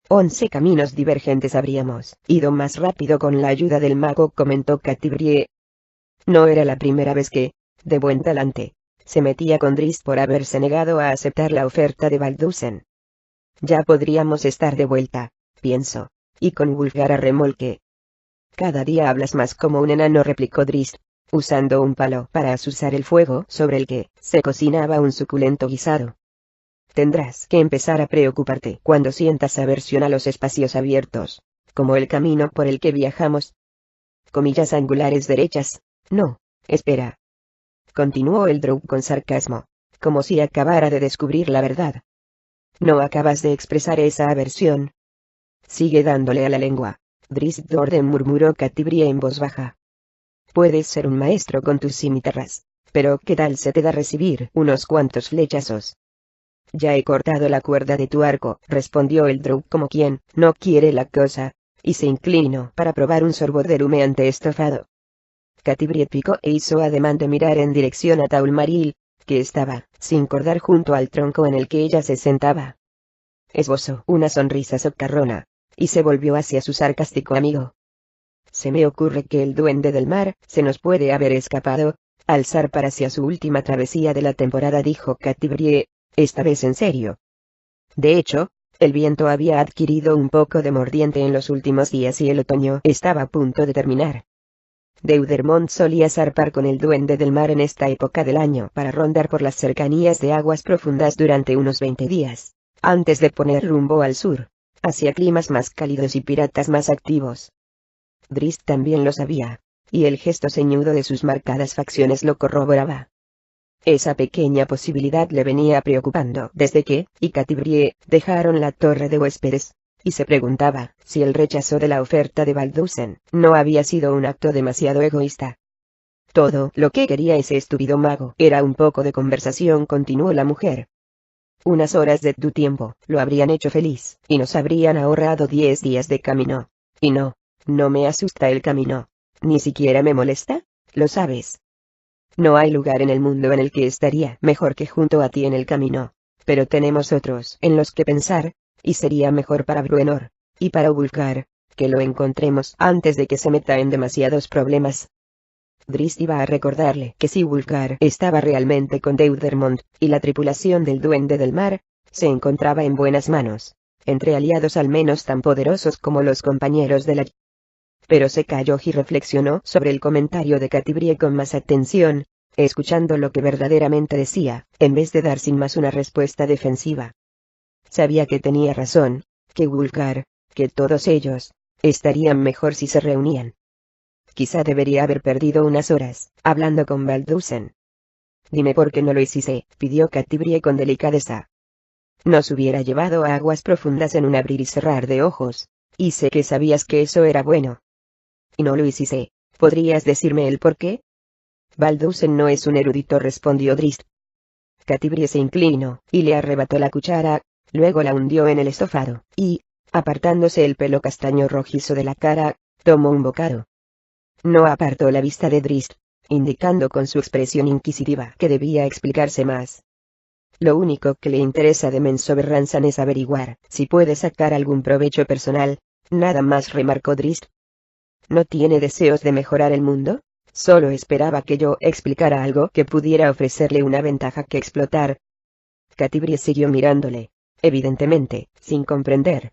11 caminos divergentes habríamos ido más rápido con la ayuda del mago, comentó Catibrie. No era la primera vez que, de buen talante, se metía con Drizzt por haberse negado a aceptar la oferta de Baldussen. Ya podríamos estar de vuelta, pienso, y con Wulfgar a remolque. Cada día hablas más como un enano, replicó Drizzt, usando un palo para azuzar el fuego sobre el que se cocinaba un suculento guisado. Tendrás que empezar a preocuparte cuando sientas aversión a los espacios abiertos, como el camino por el que viajamos. Comillas angulares derechas. No, espera. Continuó el Drow con sarcasmo, como si acabara de descubrir la verdad. ¿No acabas de expresar esa aversión? Sigue dándole a la lengua, Drizzt Do'Urden, murmuró Catibrie en voz baja. Puedes ser un maestro con tus cimitarras, pero ¿qué tal se te da recibir unos cuantos flechazos? Ya he cortado la cuerda de tu arco, respondió el Drow como quien no quiere la cosa, y se inclinó para probar un sorbo del humeante estofado. Catibrie picó e hizo ademán de mirar en dirección a Taulmaril, que estaba, sin cordar, junto al tronco en el que ella se sentaba. Esbozó una sonrisa socarrona, y se volvió hacia su sarcástico amigo. Se me ocurre que el duende del mar se nos puede haber escapado, al zarpar hacia su última travesía de la temporada, dijo Catibrie, esta vez en serio. De hecho, el viento había adquirido un poco de mordiente en los últimos días y el otoño estaba a punto de terminar. Deudermont solía zarpar con el duende del mar en esta época del año para rondar por las cercanías de aguas profundas durante unos 20 días, antes de poner rumbo al sur, hacia climas más cálidos y piratas más activos. Drizzt también lo sabía, y el gesto ceñudo de sus marcadas facciones lo corroboraba. Esa pequeña posibilidad le venía preocupando desde que y Catibrie dejaron la torre de huéspedes, y se preguntaba si el rechazo de la oferta de Baldussen no había sido un acto demasiado egoísta. Todo lo que quería ese estúpido mago era un poco de conversación, continuó la mujer. Unas horas de tu tiempo lo habrían hecho feliz, y nos habrían ahorrado 10 días de camino. Y no me asusta el camino. Ni siquiera me molesta, lo sabes. No hay lugar en el mundo en el que estaría mejor que junto a ti en el camino, pero tenemos otros en los que pensar, y sería mejor para Bruenor, y para Wulfgar, que lo encontremos antes de que se meta en demasiados problemas. Drizzt iba a recordarle que si Wulfgar estaba realmente con Deudermont, y la tripulación del Duende del Mar se encontraba en buenas manos, entre aliados al menos tan poderosos como los compañeros de la... Pero se calló y reflexionó sobre el comentario de Catibrie con más atención, escuchando lo que verdaderamente decía, en vez de dar sin más una respuesta defensiva. Sabía que tenía razón, que Wulfgar, que todos ellos, estarían mejor si se reunían. Quizá debería haber perdido unas horas, hablando con Baldussen. Dime por qué no lo hiciste, pidió Catibrie con delicadeza. Nos hubiera llevado a aguas profundas en un abrir y cerrar de ojos, y sé que sabías que eso era bueno. Y no lo hiciste, ¿podrías decirme el por qué? Baldussen no es un erudito, respondió Drizzt. Catibrie se inclinó, y le arrebató la cuchara, luego la hundió en el estofado, y, apartándose el pelo castaño rojizo de la cara, tomó un bocado. No apartó la vista de Drizzt, indicando con su expresión inquisitiva que debía explicarse más. Lo único que le interesa de Menzoberranzan es averiguar si puede sacar algún provecho personal, nada más, remarcó Drizzt. ¿No tiene deseos de mejorar el mundo? Solo esperaba que yo explicara algo que pudiera ofrecerle una ventaja que explotar. Catibrie siguió mirándole, evidentemente, sin comprender.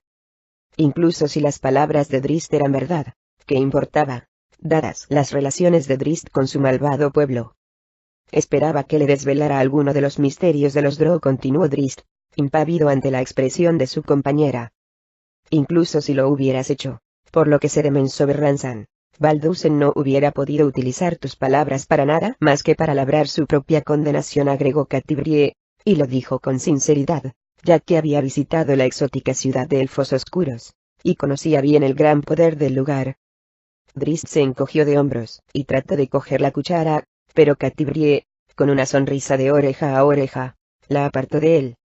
Incluso si las palabras de Drizzt eran verdad, ¿qué importaba, dadas las relaciones de Drizzt con su malvado pueblo? Esperaba que le desvelara alguno de los misterios de los Drow, continuó Drizzt, impávido ante la expresión de su compañera. Incluso si lo hubieras hecho, por lo que sé de Menzoberranzan, Baldussen no hubiera podido utilizar tus palabras para nada más que para labrar su propia condenación, agregó Catibrie, y lo dijo con sinceridad, ya que había visitado la exótica ciudad de elfos oscuros, y conocía bien el gran poder del lugar. Drizzt se encogió de hombros, y trató de coger la cuchara, pero Catibrie, con una sonrisa de oreja a oreja, la apartó de él.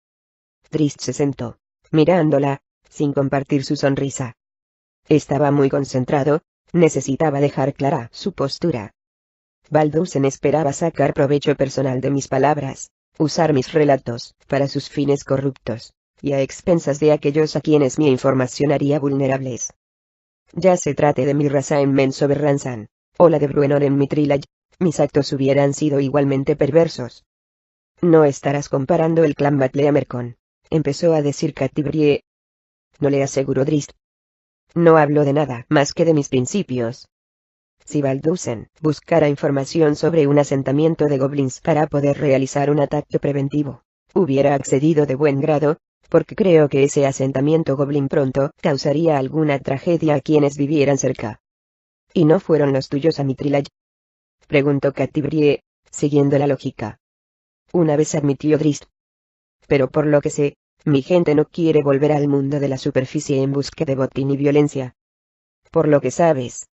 Drizzt se sentó, mirándola, sin compartir su sonrisa. Estaba muy concentrado, necesitaba dejar clara su postura. Baldussen esperaba sacar provecho personal de mis palabras, usar mis relatos para sus fines corruptos, y a expensas de aquellos a quienes mi información haría vulnerables. Ya se trate de mi raza en Mensoberranzan, o la de Bruenor en Mitrilaj, mis actos hubieran sido igualmente perversos. No estarás comparando el clan Batleamer con, empezó a decir Catibrie. No, le aseguró Drist. No hablo de nada más que de mis principios. Si Baldusen buscara información sobre un asentamiento de goblins para poder realizar un ataque preventivo, hubiera accedido de buen grado, porque creo que ese asentamiento goblin pronto causaría alguna tragedia a quienes vivieran cerca. ¿Y no fueron los tuyos a Mitrilaj?, preguntó Catibrie, siguiendo la lógica. Una vez admitió Drist. Pero por lo que sé, mi gente no quiere volver al mundo de la superficie en busca de botín y violencia. Por lo que sabes.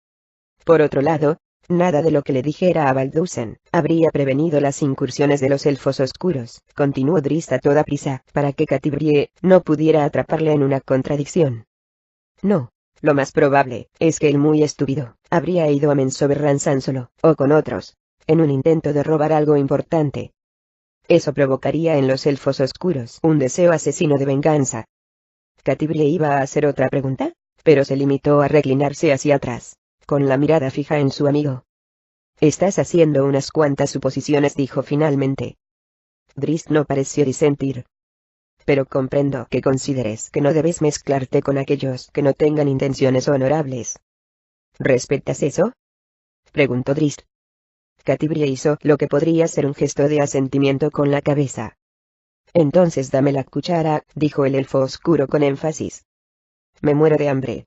Por otro lado, nada de lo que le dijera a Baldusen habría prevenido las incursiones de los elfos oscuros, continuó Drist a toda prisa, para que Catibrie no pudiera atraparle en una contradicción. No, lo más probable es que el muy estúpido habría ido a Mensoberranzan solo, o con otros, en un intento de robar algo importante. Eso provocaría en los elfos oscuros un deseo asesino de venganza. Catibrie iba a hacer otra pregunta, pero se limitó a reclinarse hacia atrás, con la mirada fija en su amigo. Estás haciendo unas cuantas suposiciones, dijo finalmente. Drist no pareció disentir. Pero comprendo que consideres que no debes mezclarte con aquellos que no tengan intenciones honorables. ¿Respetas eso?, preguntó Drist. Catibrie hizo lo que podría ser un gesto de asentimiento con la cabeza. Entonces dame la cuchara, dijo el elfo oscuro con énfasis. Me muero de hambre.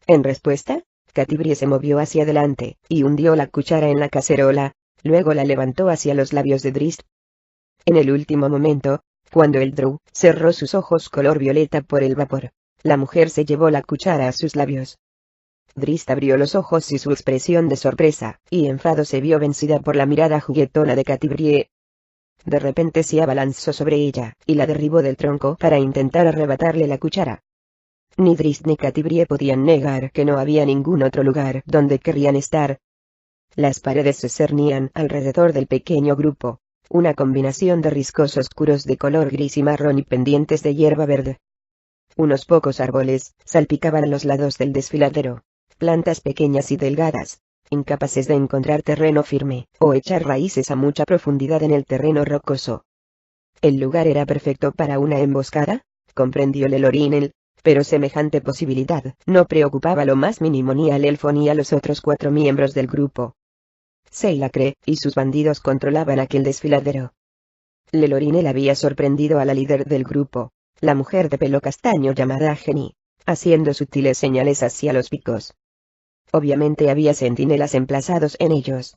En respuesta, Catibrie se movió hacia adelante, y hundió la cuchara en la cacerola, luego la levantó hacia los labios de Drist. En el último momento, cuando el Drow cerró sus ojos color violeta por el vapor, la mujer se llevó la cuchara a sus labios. Drist abrió los ojos y su expresión de sorpresa y enfado se vio vencida por la mirada juguetona de Catibrie. De repente se abalanzó sobre ella, y la derribó del tronco para intentar arrebatarle la cuchara. Ni Drist ni Catibrie podían negar que no había ningún otro lugar donde querrían estar. Las paredes se cernían alrededor del pequeño grupo, una combinación de riscos oscuros de color gris y marrón y pendientes de hierba verde. Unos pocos árboles salpicaban a los lados del desfiladero, plantas pequeñas y delgadas, incapaces de encontrar terreno firme, o echar raíces a mucha profundidad en el terreno rocoso. El lugar era perfecto para una emboscada, comprendió Lelorinel, pero semejante posibilidad no preocupaba lo más mínimo ni al elfo ni a los otros 4 miembros del grupo. Seilacre y sus bandidos controlaban aquel desfiladero. Lelorinel había sorprendido a la líder del grupo, la mujer de pelo castaño llamada Jenny, haciendo sutiles señales hacia los picos. Obviamente había centinelas emplazados en ellos.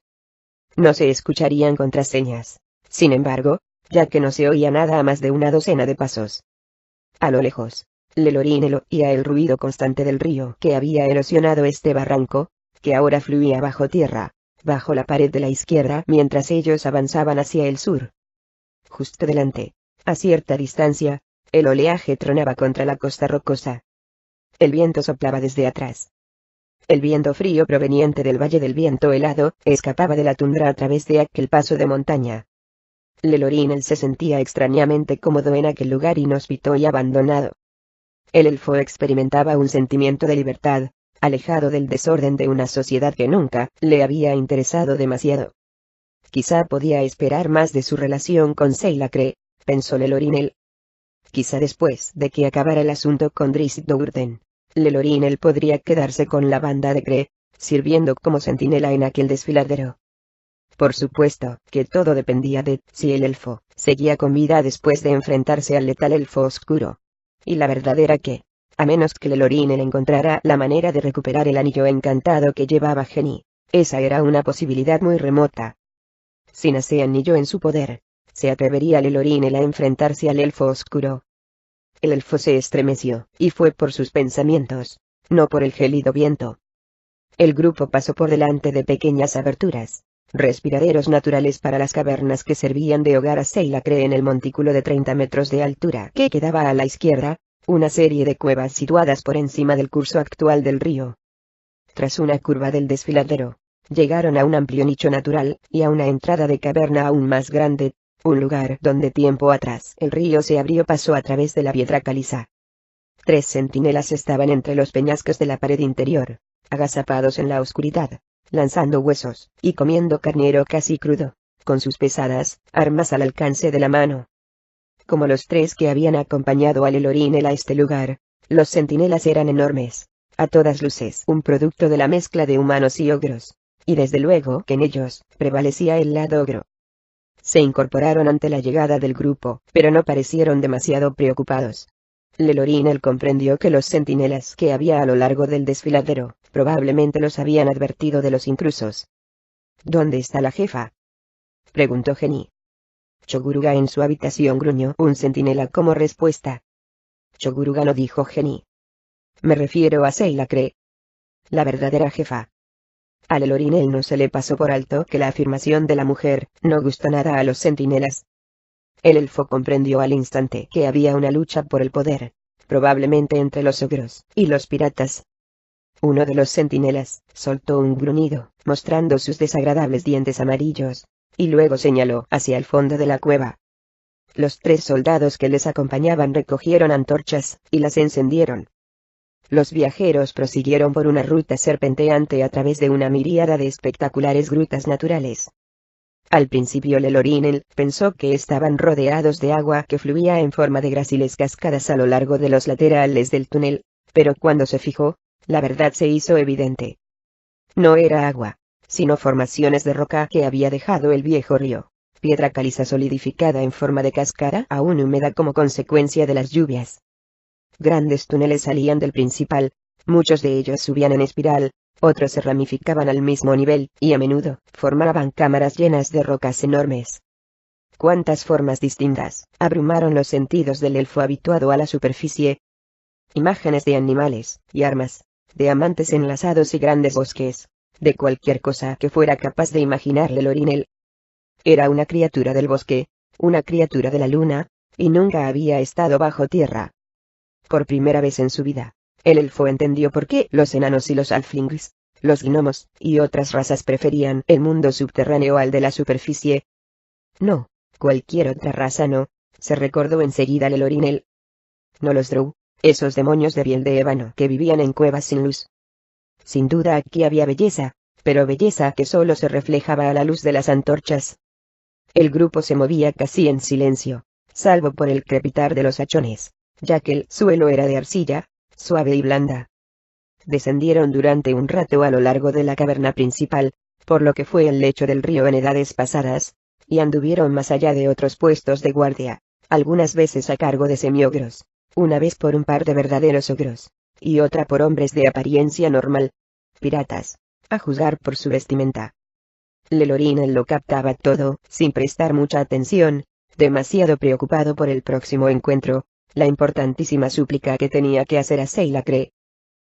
No se escucharían contraseñas, sin embargo, ya que no se oía nada a más de una docena de pasos. A lo lejos, Lelorinel oía el ruido constante del río que había erosionado este barranco, que ahora fluía bajo tierra, bajo la pared de la izquierda mientras ellos avanzaban hacia el sur. Justo delante, a cierta distancia, el oleaje tronaba contra la costa rocosa. El viento soplaba desde atrás. El viento frío proveniente del Valle del Viento Helado escapaba de la tundra a través de aquel paso de montaña. Lelorinel se sentía extrañamente cómodo en aquel lugar inhóspito y abandonado. El elfo experimentaba un sentimiento de libertad, alejado del desorden de una sociedad que nunca le había interesado demasiado. Quizá podía esperar más de su relación con Seilacre, pensó Lelorinel. Quizá después de que acabara el asunto con Drizzt Do'Urden, Lelorinel podría quedarse con la banda de Cree, sirviendo como centinela en aquel desfiladero. Por supuesto que todo dependía de si el elfo seguía con vida después de enfrentarse al letal elfo oscuro. Y la verdad era que, a menos que Lelorinel encontrara la manera de recuperar el anillo encantado que llevaba Jenny, esa era una posibilidad muy remota. Sin ese anillo en su poder, ¿se atrevería Lelorinel a enfrentarse al elfo oscuro? El elfo se estremeció, y fue por sus pensamientos, no por el gélido viento. El grupo pasó por delante de pequeñas aberturas, respiraderos naturales para las cavernas que servían de hogar a Seilacre en el montículo de 30 metros de altura que quedaba a la izquierda, una serie de cuevas situadas por encima del curso actual del río. Tras una curva del desfiladero, llegaron a un amplio nicho natural, y a una entrada de caverna aún más grande, un lugar donde tiempo atrás el río se abrió paso a través de la piedra caliza. 3 centinelas estaban entre los peñascos de la pared interior, agazapados en la oscuridad, lanzando huesos, y comiendo carnero casi crudo, con sus pesadas armas al alcance de la mano. Como los 3 que habían acompañado a Lelorinel a este lugar, los centinelas eran enormes, a todas luces un producto de la mezcla de humanos y ogros, y desde luego que en ellos prevalecía el lado ogro. Se incorporaron ante la llegada del grupo, pero no parecieron demasiado preocupados. Lelorinel comprendió que los centinelas que había a lo largo del desfiladero, probablemente los habían advertido de los intrusos. ¿Dónde está la jefa?, preguntó Geni. Choguruga en su habitación, gruñó un centinela como respuesta. Choguruga no, dijo Geni. Me refiero a Seilacre, la verdadera jefa. A Lelorinel no se le pasó por alto que la afirmación de la mujer no gustó nada a los centinelas. El elfo comprendió al instante que había una lucha por el poder, probablemente entre los ogros y los piratas. Uno de los centinelas soltó un gruñido, mostrando sus desagradables dientes amarillos, y luego señaló hacia el fondo de la cueva. Los 3 soldados que les acompañaban recogieron antorchas y las encendieron. Los viajeros prosiguieron por una ruta serpenteante a través de una miríada de espectaculares grutas naturales. Al principio Lelorinel pensó que estaban rodeados de agua que fluía en forma de gráciles cascadas a lo largo de los laterales del túnel, pero cuando se fijó, la verdad se hizo evidente. No era agua, sino formaciones de roca que había dejado el viejo río, piedra caliza solidificada en forma de cáscara aún húmeda como consecuencia de las lluvias. Grandes túneles salían del principal, muchos de ellos subían en espiral, otros se ramificaban al mismo nivel, y a menudo formaban cámaras llenas de rocas enormes. Cuántas formas distintas abrumaron los sentidos del elfo habituado a la superficie. Imágenes de animales y armas, de amantes enlazados y grandes bosques, de cualquier cosa que fuera capaz de imaginar Lelorinel. Era una criatura del bosque, una criatura de la luna, y nunca había estado bajo tierra. Por primera vez en su vida, el elfo entendió por qué los enanos y los halflings, los gnomos y otras razas preferían el mundo subterráneo al de la superficie. No, cualquier otra raza no, se recordó enseguida Lelorinel. No los drow, esos demonios de piel de ébano que vivían en cuevas sin luz. Sin duda aquí había belleza, pero belleza que solo se reflejaba a la luz de las antorchas. El grupo se movía casi en silencio, salvo por el crepitar de los hachones, ya que el suelo era de arcilla, suave y blanda. Descendieron durante un rato a lo largo de la caverna principal, por lo que fue el lecho del río en edades pasadas, y anduvieron más allá de otros puestos de guardia, algunas veces a cargo de semiogros, una vez por un par de verdaderos ogros, y otra por hombres de apariencia normal, piratas, a juzgar por su vestimenta. Lelorinel lo captaba todo, sin prestar mucha atención, demasiado preocupado por el próximo encuentro, la importantísima súplica que tenía que hacer a Seilacre.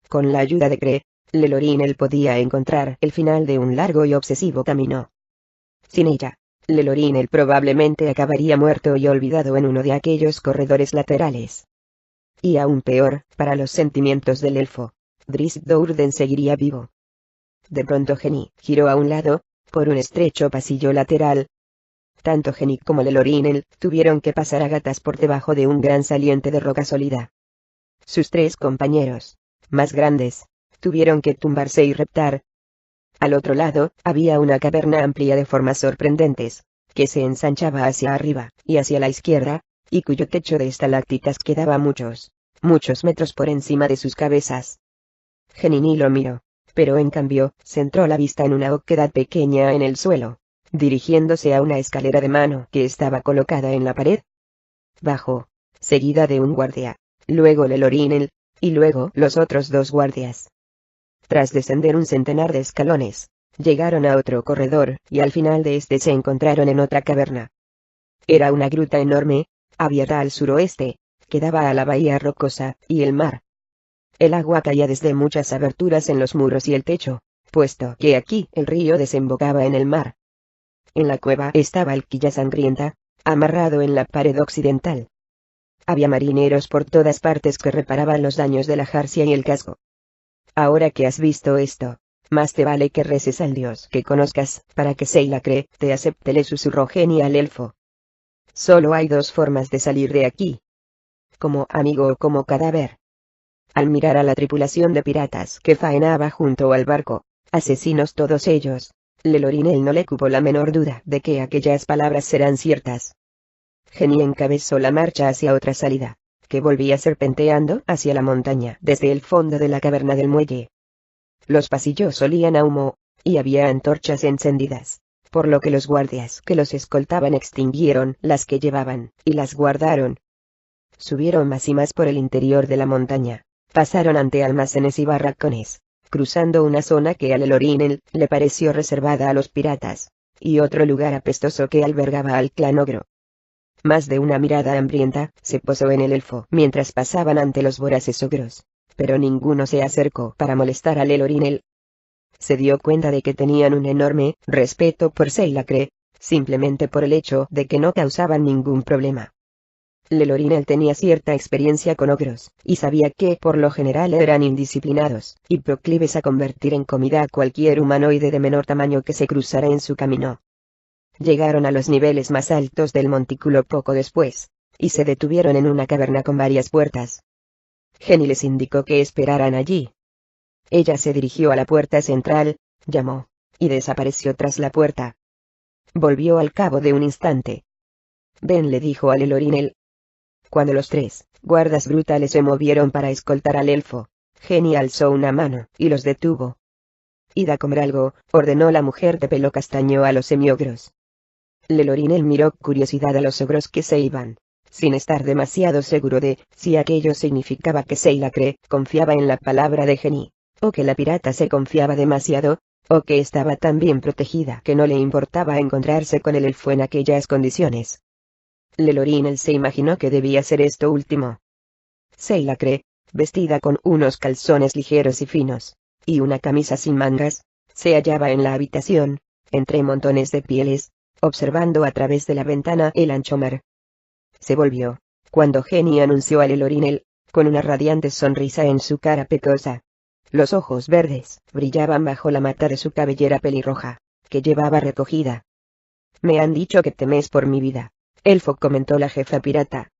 Con la ayuda de Cree, Lelorinel podía encontrar el final de un largo y obsesivo camino. Sin ella, Lelorinel probablemente acabaría muerto y olvidado en uno de aquellos corredores laterales. Y aún peor, para los sentimientos del elfo, Drizzt Do'Urden seguiría vivo. De pronto Geni giró a un lado, por un estrecho pasillo lateral. Tanto Geni como Lelorinel tuvieron que pasar a gatas por debajo de un gran saliente de roca sólida. Sus 3 compañeros, más grandes, tuvieron que tumbarse y reptar. Al otro lado, había una caverna amplia de formas sorprendentes, que se ensanchaba hacia arriba y hacia la izquierda, y cuyo techo de estalactitas quedaba muchos metros por encima de sus cabezas. Geni ni lo miró, pero en cambio, centró la vista en una oquedad pequeña en el suelo, dirigiéndose a una escalera de mano que estaba colocada en la pared. Bajó, seguida de un guardia, luego Lelorinel, y luego los otros 2 guardias. Tras descender un centenar de escalones, llegaron a otro corredor, y al final de este se encontraron en otra caverna. Era una gruta enorme, abierta al suroeste, que daba a la bahía rocosa y el mar. El agua caía desde muchas aberturas en los muros y el techo, puesto que aquí el río desembocaba en el mar. En la cueva estaba el quilla sangrienta, amarrado en la pared occidental. Había marineros por todas partes que reparaban los daños de la jarcia y el casco. Ahora que has visto esto, más te vale que reces al dios que conozcas, para que Seilacre te acepte, le susurró Geni al elfo. Solo hay dos formas de salir de aquí. Como amigo o como cadáver. Al mirar a la tripulación de piratas que faenaba junto al barco, asesinos todos ellos, Lelorinel no le cupo la menor duda de que aquellas palabras serán ciertas. Jenny encabezó la marcha hacia otra salida, que volvía serpenteando hacia la montaña desde el fondo de la caverna del muelle. Los pasillos olían a humo, y había antorchas encendidas, por lo que los guardias que los escoltaban extinguieron las que llevaban, y las guardaron. Subieron más y más por el interior de la montaña, pasaron ante almacenes y barracones, cruzando una zona que a Lelorinel le pareció reservada a los piratas, y otro lugar apestoso que albergaba al clan ogro. Más de una mirada hambrienta se posó en el elfo mientras pasaban ante los voraces ogros, pero ninguno se acercó para molestar a Lelorinel. Se dio cuenta de que tenían un enorme respeto por Seilacre, simplemente por el hecho de que no causaban ningún problema. Lelorinel tenía cierta experiencia con ogros, y sabía que por lo general eran indisciplinados, y proclives a convertir en comida a cualquier humanoide de menor tamaño que se cruzara en su camino. Llegaron a los niveles más altos del montículo poco después, y se detuvieron en una caverna con varias puertas. Jenny les indicó que esperaran allí. Ella se dirigió a la puerta central, llamó, y desapareció tras la puerta. Volvió al cabo de un instante. Ven, le dijo a Lelorinel. Cuando los tres guardas brutales se movieron para escoltar al elfo, Jenny alzó una mano y los detuvo. Id a comer algo, ordenó la mujer de pelo castaño a los semiogros. Lelorinel miró con curiosidad a los ogros que se iban, sin estar demasiado seguro de si aquello significaba que Seilacre confiaba en la palabra de Jenny, o que la pirata se confiaba demasiado, o que estaba tan bien protegida que no le importaba encontrarse con el elfo en aquellas condiciones. Lelorinel se imaginó que debía ser esto último. Seilacre, vestida con unos calzones ligeros y finos, y una camisa sin mangas, se hallaba en la habitación, entre montones de pieles, observando a través de la ventana el ancho mar. Se volvió, cuando Jenny anunció a Lelorinel, con una radiante sonrisa en su cara pecosa. Los ojos verdes brillaban bajo la mata de su cabellera pelirroja, que llevaba recogida. Me han dicho que temes por mi vida, elfo, comentó la jefa pirata.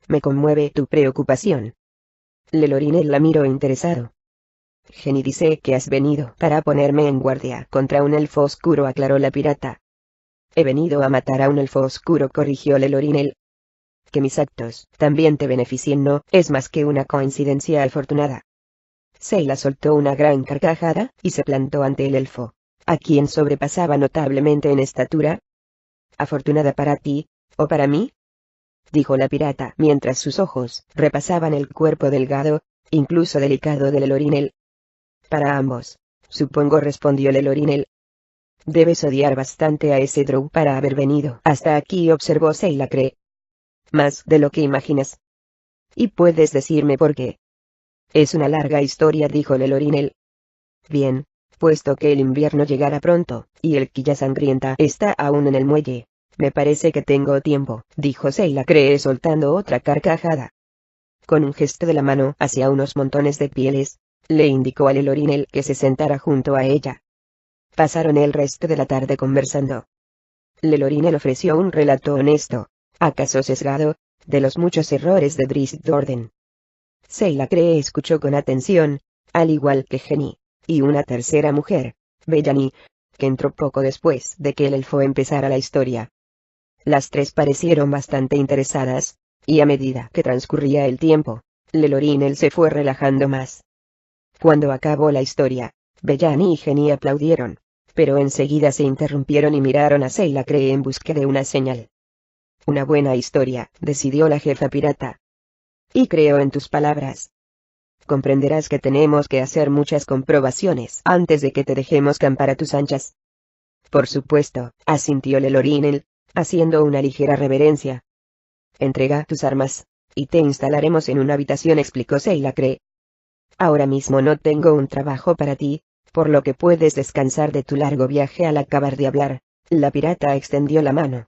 Me conmueve tu preocupación. Lelorinel la miró interesado. Jenny dice que has venido para ponerme en guardia contra un elfo oscuro, aclaró la pirata. He venido a matar a un elfo oscuro, corrigió Lelorinel. Que mis actos también te beneficien no es más que una coincidencia afortunada. Seila soltó una gran carcajada y se plantó ante el elfo, a quien sobrepasaba notablemente en estatura. ¿Afortunada para ti, o para mí?, dijo la pirata mientras sus ojos repasaban el cuerpo delgado, incluso delicado de Lelorinel. Para ambos, supongo, respondió Lelorinel. Debes odiar bastante a ese drow para haber venido hasta aquí, observó Seilacre. Más de lo que imaginas. ¿Y puedes decirme por qué? Es una larga historia, dijo Lelorinel. Bien, puesto que el invierno llegará pronto, y el Quilla Sangrienta está aún en el muelle, me parece que tengo tiempo, dijo Seilacre soltando otra carcajada. Con un gesto de la mano hacia unos montones de pieles, le indicó a Lelorinel que se sentara junto a ella. Pasaron el resto de la tarde conversando. Lelorinel ofreció un relato honesto, acaso sesgado, de los muchos errores de Drizzt Do'Urden. Seilacre escuchó con atención, al igual que Jenny, y una tercera mujer, Bellany, que entró poco después de que el elfo empezara la historia. Las tres parecieron bastante interesadas, y a medida que transcurría el tiempo, Lelorinel se fue relajando más. Cuando acabó la historia, Bellany y Jenny aplaudieron, pero enseguida se interrumpieron y miraron a Seilacre en busca de una señal. Una buena historia, decidió la jefa pirata. Y creo en tus palabras. Comprenderás que tenemos que hacer muchas comprobaciones antes de que te dejemos campar a tus anchas. Por supuesto, asintió Lelorinel, haciendo una ligera reverencia. Entrega tus armas, y te instalaremos en una habitación, explicó Seilacre. Ahora mismo no tengo un trabajo para ti, por lo que puedes descansar de tu largo viaje. Al acabar de hablar, la pirata extendió la mano.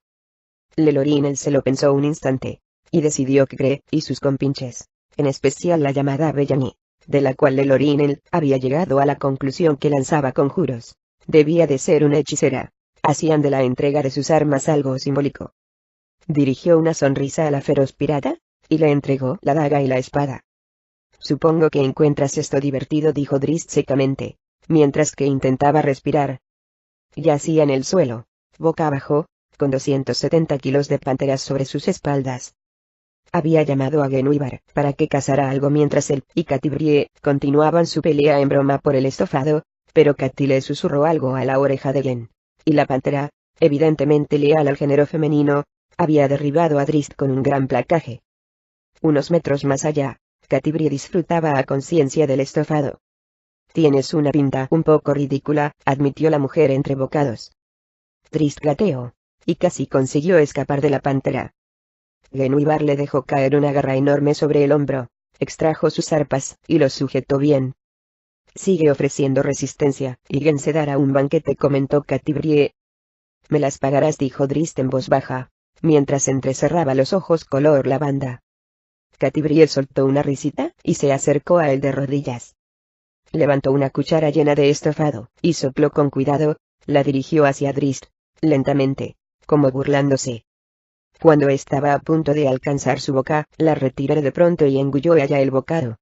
Lelorinel se lo pensó un instante, y decidió que Gre y sus compinches, en especial la llamada Bellany, de la cual Lelorinel había llegado a la conclusión que lanzaba conjuros, debía de ser una hechicera, hacían de la entrega de sus armas algo simbólico. dirigió una sonrisa a la feroz pirata, y le entregó la daga y la espada. Supongo que encuentras esto divertido, dijo Drizzt secamente, mientras que intentaba respirar. Yacía en el suelo, boca abajo, con 270 kilos de panteras sobre sus espaldas. Había llamado a Guenhwyvar para que cazara algo mientras él y Catibrie continuaban su pelea en broma por el estofado, pero Cati le susurró algo a la oreja de Glen, y la pantera, evidentemente leal al género femenino, había derribado a Drizzt con un gran placaje. Unos metros más allá, Catibrie disfrutaba a conciencia del estofado. Tienes una pinta un poco ridícula, admitió la mujer entre bocados. Drizzt gateó, y casi consiguió escapar de la pantera. Guenhwyvar le dejó caer una garra enorme sobre el hombro, extrajo sus arpas, y los sujetó bien. Sigue ofreciendo resistencia, y Guen se dará un banquete, comentó Catibrie. Me las pagarás, dijo Drizzt en voz baja, mientras entrecerraba los ojos color lavanda. Catibrie soltó una risita, y se acercó a él de rodillas. Levantó una cuchara llena de estofado, y sopló con cuidado, la dirigió hacia Drizzt, lentamente, como burlándose. Cuando estaba a punto de alcanzar su boca, la retiró de pronto y engulló allá el bocado.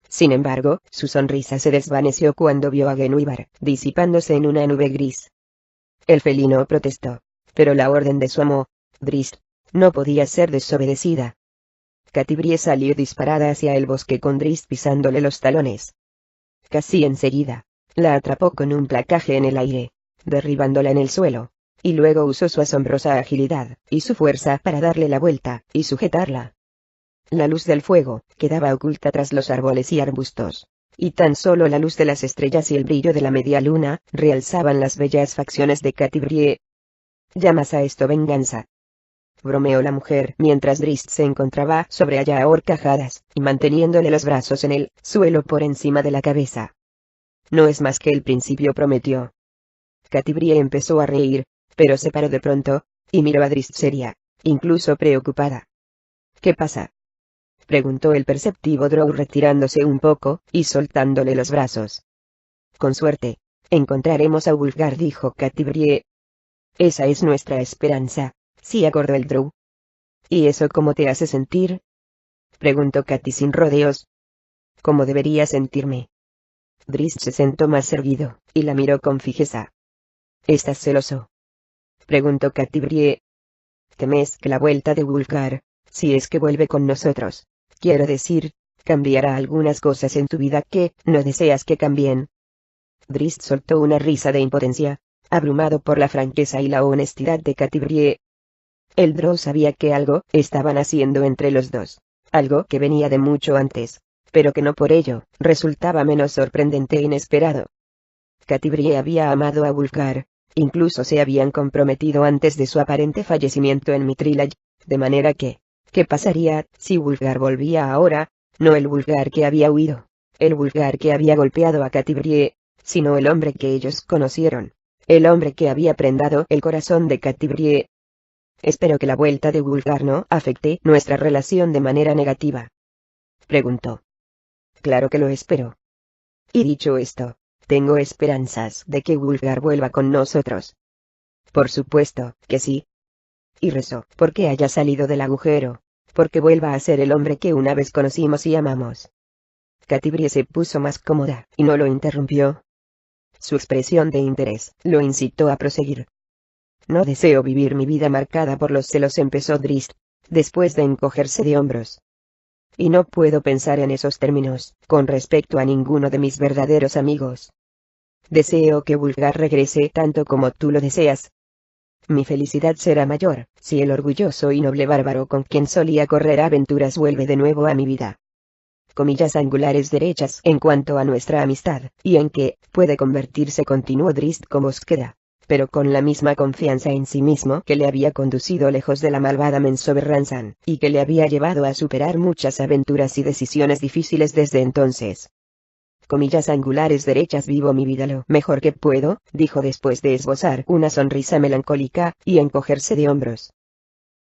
Sin embargo, su sonrisa se desvaneció cuando vio a Guenhwyvar, disipándose en una nube gris. El felino protestó, pero la orden de su amo, Drizzt, no podía ser desobedecida. Catibrie salió disparada hacia el bosque con Drizzt pisándole los talones. Casi enseguida, la atrapó con un placaje en el aire, derribándola en el suelo, y luego usó su asombrosa agilidad y su fuerza para darle la vuelta y sujetarla. La luz del fuego quedaba oculta tras los árboles y arbustos, y tan solo la luz de las estrellas y el brillo de la media luna realzaban las bellas facciones de Catibrie. ¿Llamas a esto venganza?, bromeó la mujer mientras Drizzt se encontraba sobre ella a horcajadas, y manteniéndole los brazos en el suelo por encima de la cabeza. No es más que el principio, prometió. Catibrie empezó a reír, pero se paró de pronto, y miró a Drizzt seria, incluso preocupada. ¿Qué pasa?, preguntó el perceptivo Drow retirándose un poco, y soltándole los brazos. Con suerte, encontraremos a Wulfgar, dijo Catibrie. Esa es nuestra esperanza, sí, acordó el Drow. ¿Y eso cómo te hace sentir?, preguntó Cati sin rodeos. ¿Cómo debería sentirme? Drizzt se sentó más erguido, y la miró con fijeza. ¿Estás celoso?, preguntó Catibrie. ¿Temes que la vuelta de Wulfgar, si es que vuelve con nosotros, quiero decir, cambiará algunas cosas en tu vida que no deseas que cambien? Drizzt soltó una risa de impotencia, abrumado por la franqueza y la honestidad de Catibrie. El Drow sabía que algo estaban haciendo entre los dos, algo que venía de mucho antes, pero que no por ello resultaba menos sorprendente e inesperado. Catibrie había amado a Wulfgar, incluso se habían comprometido antes de su aparente fallecimiento en Mithril, de manera que, ¿qué pasaría si Wulfgar volvía ahora? No el Wulfgar que había huido, el Wulfgar que había golpeado a Catibrie, sino el hombre que ellos conocieron, el hombre que había prendado el corazón de Catibrie. Espero que la vuelta de Wulfgar no afecte nuestra relación de manera negativa, preguntó. Claro que lo espero. Y dicho esto, tengo esperanzas de que Wulfgar vuelva con nosotros. Por supuesto que sí. Y rezo porque haya salido del agujero, porque vuelva a ser el hombre que una vez conocimos y amamos. Catibrie se puso más cómoda, y no lo interrumpió. Su expresión de interés lo incitó a proseguir. No deseo vivir mi vida marcada por los celos, empezó Drizzt, después de encogerse de hombros. Y no puedo pensar en esos términos, con respecto a ninguno de mis verdaderos amigos. Deseo que Wulfgar regrese tanto como tú lo deseas. Mi felicidad será mayor, si el orgulloso y noble bárbaro con quien solía correr aventuras vuelve de nuevo a mi vida. Comillas angulares derechas en cuanto a nuestra amistad, y en que puede convertirse, continuó Drizzt con búsqueda, pero con la misma confianza en sí mismo que le había conducido lejos de la malvada Menzober Ransan, y que le había llevado a superar muchas aventuras y decisiones difíciles desde entonces. Comillas angulares derechas, vivo mi vida lo mejor que puedo, dijo después de esbozar una sonrisa melancólica, y encogerse de hombros.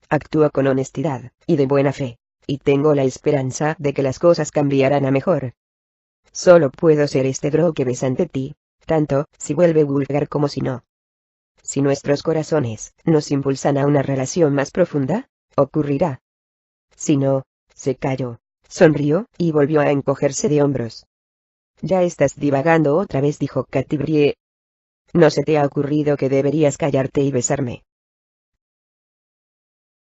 Actúo con honestidad, y de buena fe, y tengo la esperanza de que las cosas cambiarán a mejor. Solo puedo ser este Drow que ves ante ti, tanto si vuelve Wulfgar como si no. Si nuestros corazones nos impulsan a una relación más profunda, ocurrirá. Si no, se calló, sonrió y volvió a encogerse de hombros. Ya estás divagando otra vez, dijo Catibrie. ¿No se te ha ocurrido que deberías callarte y besarme?